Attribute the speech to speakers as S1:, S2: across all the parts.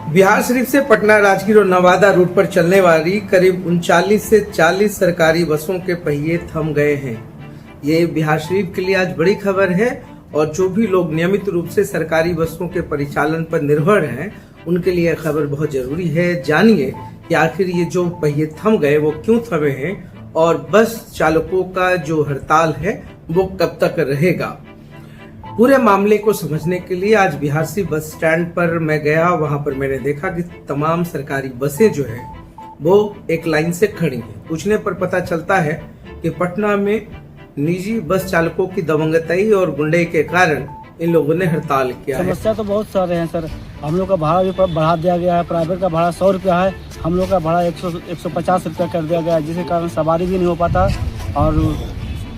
S1: बिहार शरीफ से पटना, राजगीर और नवादा रूट पर चलने वाली करीब 39 से 40 सरकारी बसों के पहिए थम गए हैं। ये बिहार शरीफ के लिए आज बड़ी खबर है और जो भी लोग नियमित रूप से सरकारी बसों के परिचालन पर निर्भर हैं, उनके लिए खबर बहुत जरूरी है। जानिए कि आखिर ये जो पहिए थम गए वो क्यों थमे हैं और बस चालकों का जो हड़ताल है वो कब तक रहेगा। पूरे मामले को समझने के लिए आज बिहार से बस स्टैंड पर मैं गया। वहां पर मैंने देखा कि तमाम सरकारी बसें जो है वो एक लाइन से खड़ी हैं। पूछने पर पता चलता है कि पटना में निजी बस चालकों की दबंगई और गुंडे के कारण इन लोगों ने हड़ताल किया है।
S2: समस्या तो बहुत सारे हैं सर। हम लोग का भाड़ा भी बढ़ा दिया गया है। प्राइवेट का भाड़ा 100 रुपया है, हम लोग का भाड़ा 150 रुपया कर दिया गया है, जिसके कारण सवारी भी नहीं हो पाता और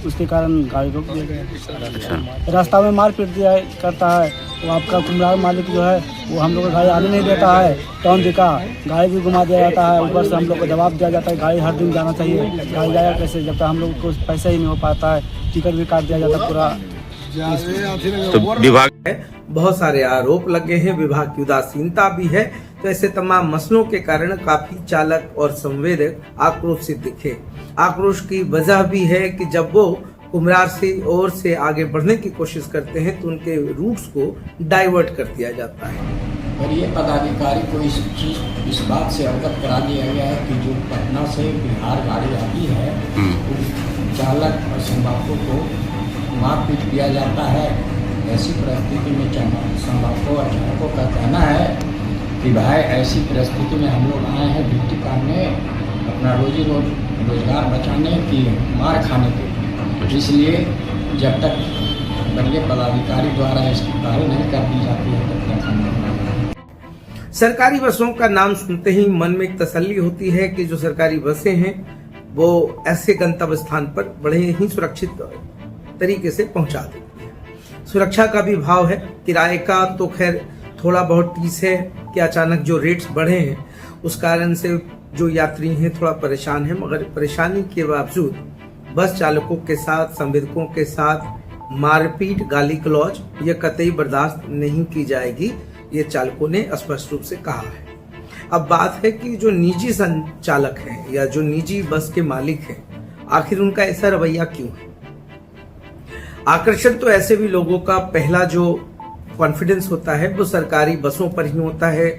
S2: उसके कारण गाड़ी रोक दिया गया। रास्ता में मारपीट दिया करता है। वो आपका कुम्हार मालिक जो है वो हम लोग को गाड़ी आने नहीं देता है। टाउन दिखा गाड़ी भी घुमा दिया जाता है। ऊपर से हम लोग को दबाव दिया जाता है गाड़ी हर दिन जाना चाहिए। गाड़ी जाएगा कैसे जब तक हम लोग को पैसा ही नहीं हो पाता है। टिकट भी काट दिया जाता है पूरा।
S1: तो विभाग बहुत सारे आरोप लगे हैं, विभाग की उदासीनता भी है। तो ऐसे तमाम मसलों के कारण काफी चालक और संवेदक आक्रोशित दिखे। आक्रोश की वजह भी है कि जब वो कुम्हार से ओर से आगे बढ़ने की कोशिश करते हैं तो उनके रूट्स को डाइवर्ट कर दिया जाता है।
S3: और ये पदाधिकारी को इस बात से अवगत करा दिया गया है कि जो पटना से बिहार गाड़ी आती है चालक और संवाहकों को मारपीट किया जाता है। ऐसी परिस्थिति में संवाहकों और चालकों का कहना है कि भाई ऐसी परिस्थिति में हम लोग आए हैं ड्यूटी करने, अपना रोजगार बचाने की मार खाने के। इसलिए जब तक बड़े पदाधिकारी द्वारा इसकी पहल नहीं कर दी जाती है तब तक हम लोग।
S1: सरकारी बसों का नाम सुनते ही मन में एक तसल्ली होती है कि जो सरकारी बसें हैं वो ऐसे गंतव्य स्थान पर बड़े ही सुरक्षित तरीके से पहुंचा देती है। सुरक्षा का भी भाव है। किराए का तो खैर थोड़ा बहुत टीस है कि अचानक जो रेट्स बढ़े हैं उस कारण से जो यात्री हैं थोड़ा परेशान हैं, मगर परेशानी के बावजूद बस चालकों के साथ, संवेदकों के साथ मारपीट, गाली गलौज ये कतई बर्दाश्त नहीं की जाएगी, ये चालकों ने स्पष्ट रूप से कहा है। अब बात है कि जो निजी संचालक हैं या जो निजी बस के मालिक हैं, आखिर उनका ऐसा रवैया क्यों है? आकर्षण तो ऐसे भी लोगों का पहला जो कॉन्फिडेंस होता है वो सरकारी बसों पर ही होता है,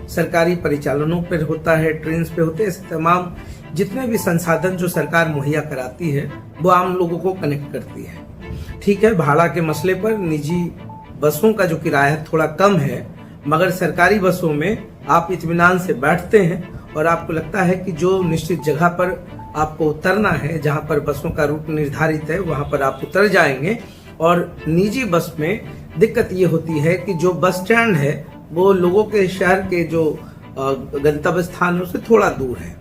S1: सरकारी परिचालनों पर होता है, ट्रेन पे होते हैं। ऐसे तमाम जितने भी संसाधन जो सरकार मुहैया कराती है वो आम लोगों को कनेक्ट करती है। ठीक है, भाड़ा के मसले पर निजी बसों का जो किराया थोड़ा कम है, मगर सरकारी बसों में आप इत्मीनान से बैठते हैं और आपको लगता है कि जो निश्चित जगह पर आपको उतरना है, जहां पर बसों का रूट निर्धारित है वहां पर आप उतर जाएंगे। और निजी बस में दिक्कत ये होती है कि जो बस स्टैंड है वो लोगों के शहर के जो गंतव्य स्थानों से थोड़ा दूर है।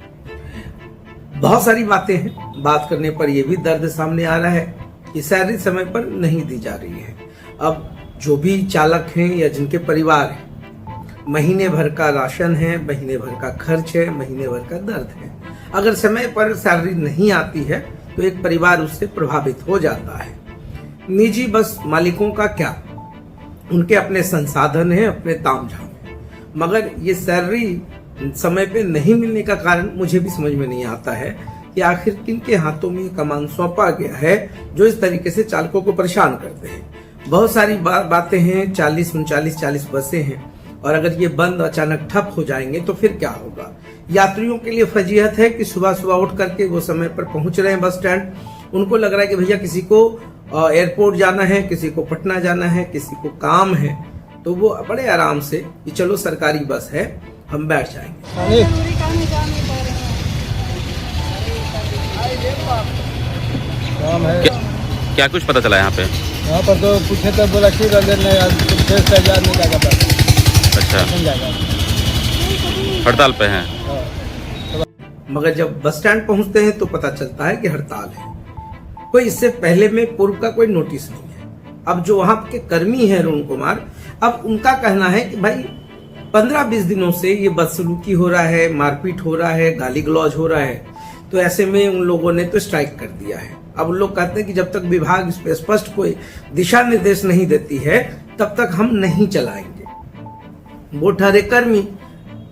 S1: बहुत सारी बातें हैं, बात करने पर यह भी दर्द सामने आ रहा है कि सैलरी समय पर नहीं दी जा रही है। अब जो भी चालक हैं या जिनके परिवार हैं, महीने भर का राशन है, महीने भर का खर्च है, महीने भर का दर्द है। अगर समय पर सैलरी नहीं आती है तो एक परिवार उससे प्रभावित हो जाता है। निजी बस मालिकों का क्या, उनके अपने संसाधन हैं, अपने तामझाम है, मगर ये सैलरी समय पे नहीं मिलने का कारण मुझे भी समझ में नहीं आता है कि आखिर किनके हाथों में कमान सौंपा गया है जो इस तरीके से चालकों को परेशान करते हैं। बहुत सारी बातें हैं, 40 बसें हैं और अगर ये बंद अचानक ठप हो जाएंगे तो फिर क्या होगा। यात्रियों के लिए फजीहत है कि सुबह सुबह उठ करके वो समय पर पहुंच रहे हैं बस स्टैंड। उनको लग रहा है कि भैया किसी को एयरपोर्ट जाना है, किसी को पटना जाना है, किसी को काम है, तो वो बड़े आराम से कि चलो सरकारी बस है हम बैठ जाएंगे।
S4: क्या कुछ पता चला यहाँ पे?
S2: यहाँ पर तो पूछे तो बोला कि
S4: अच्छा, हड़ताल पे हैं।
S1: मगर जब बस स्टैंड पहुंचते हैं तो पता चलता है कि हड़ताल है। कोई इससे पहले में पूर्व का कोई नोटिस नहीं है। अब जो वहां के कर्मी हैं अरुण कुमार, अब उनका कहना है कि भाई 15-20 दिनों से ये बदसलूकी हो रहा है, मारपीट हो रहा है, गाली गलौज हो रहा है, तो ऐसे में उन लोगों ने तो स्ट्राइक कर दिया है। अब उन लोग कहते हैं कि जब तक विभाग इस पर स्पष्ट कोई दिशा निर्देश नहीं देती है तब तक हम नहीं चलाएंगे। वो ठहरे कर्मी,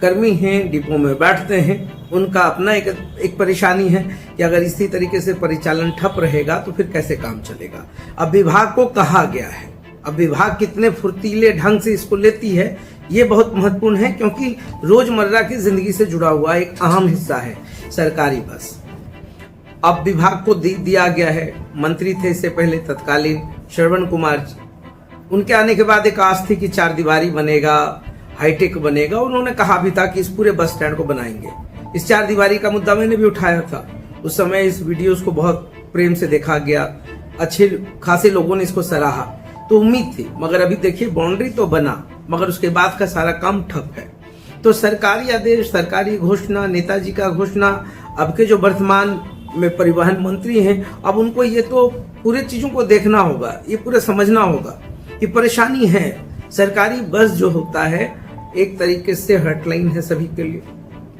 S1: कर्मी हैं, डिपो में बैठते हैं, उनका अपना एक परेशानी है कि अगर इसी तरीके से परिचालन ठप रहेगा तो फिर कैसे काम चलेगा। अब विभाग को कहा गया है, अब विभाग कितने फुर्तीले ढंग से इसको लेती है ये बहुत महत्वपूर्ण है, क्योंकि रोजमर्रा की जिंदगी से जुड़ा हुआ एक अहम हिस्सा है सरकारी बस। अब विभाग को दिया गया है, मंत्री थे इससे पहले तत्कालीन श्रवण कुमार जी, उनके आने के बाद एक आस थी कि 4 दीवारी बनेगा, हाईटेक बनेगा। उन्होंने कहा भी था कि इस पूरे बस स्टैंड को बनाएंगे। इस 4 दीवारी का मुद्दा मैंने भी उठाया था उस समय। इस वीडियोस को बहुत प्रेम से देखा गया, अच्छे खासे लोगों ने इसको सराहा, तो उम्मीद थी। मगर अभी देखिए बाउंड्री तो बना, मगर उसके बाद का सारा काम ठप है। तो सरकारी आदेश, सरकारी घोषणा, नेताजी का घोषणा, अब के जो वर्तमान में परिवहन मंत्री हैं, अब उनको ये तो पूरे चीजों को देखना होगा, ये पूरे समझना होगा कि परेशानी है। सरकारी बस जो होता है एक तरीके से हेल्पलाइन है सभी के लिए,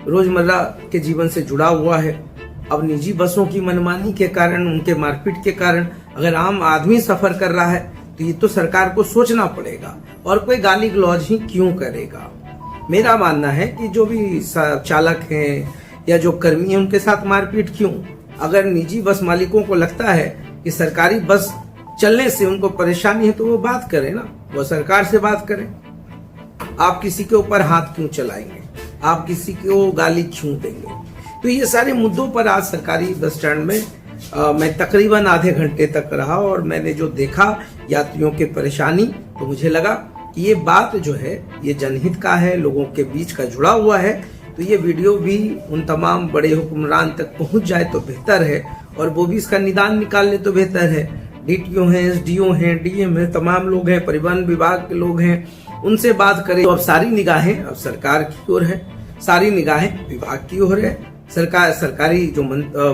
S1: रोजमर्रा के जीवन से जुड़ा हुआ है। अब निजी बसों की मनमानी के कारण, उनके मारपीट के कारण अगर आम आदमी सफर कर रहा है तो ये तो सरकार को सोचना पड़ेगा, और कोई गाली गलौज ही क्यों करेगा। मेरा मानना है कि जो भी चालक हैं या जो कर्मी हैं उनके साथ मारपीट क्यों। अगर निजी बस मालिकों को लगता है कि सरकारी बस चलने से उनको परेशानी है तो वो बात करें ना, वो सरकार से बात करें। आप किसी के ऊपर हाथ क्यों चलाएंगे, आप किसी को गाली क्यों देंगे। तो ये सारे मुद्दों पर आज सरकारी बस स्टैंड में मैं तकरीबन आधे घंटे तक रहा, और मैंने जो देखा यात्रियों की परेशानी, तो मुझे लगा कि ये बात जो है ये जनहित का है, लोगों के बीच का जुड़ा हुआ है। तो ये वीडियो भी उन तमाम बड़े हुक्मरान तक पहुंच जाए तो बेहतर है, और वो भी इसका निदान निकाल ले तो बेहतर है। डीटीओ हैं, एसडीओ हैं, डीएम हैं, तमाम लोग हैं, परिवहन विभाग के लोग हैं, उनसे बात करें। तो अब सारी निगाहें अब सरकार की ओर है, सारी निगाहें विभाग की ओर है। सरकारी जो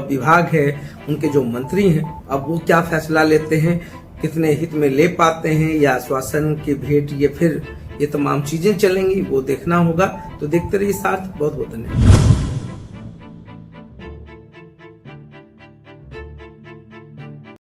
S1: विभाग है, उनके जो मंत्री हैं, अब वो क्या फैसला लेते हैं, कितने हित में ले पाते हैं, या आश्वासन की भेंट, ये फिर ये तमाम चीजें चलेंगी, वो देखना होगा। तो देखते रहिए साथ। बहुत बहुत धन्यवाद।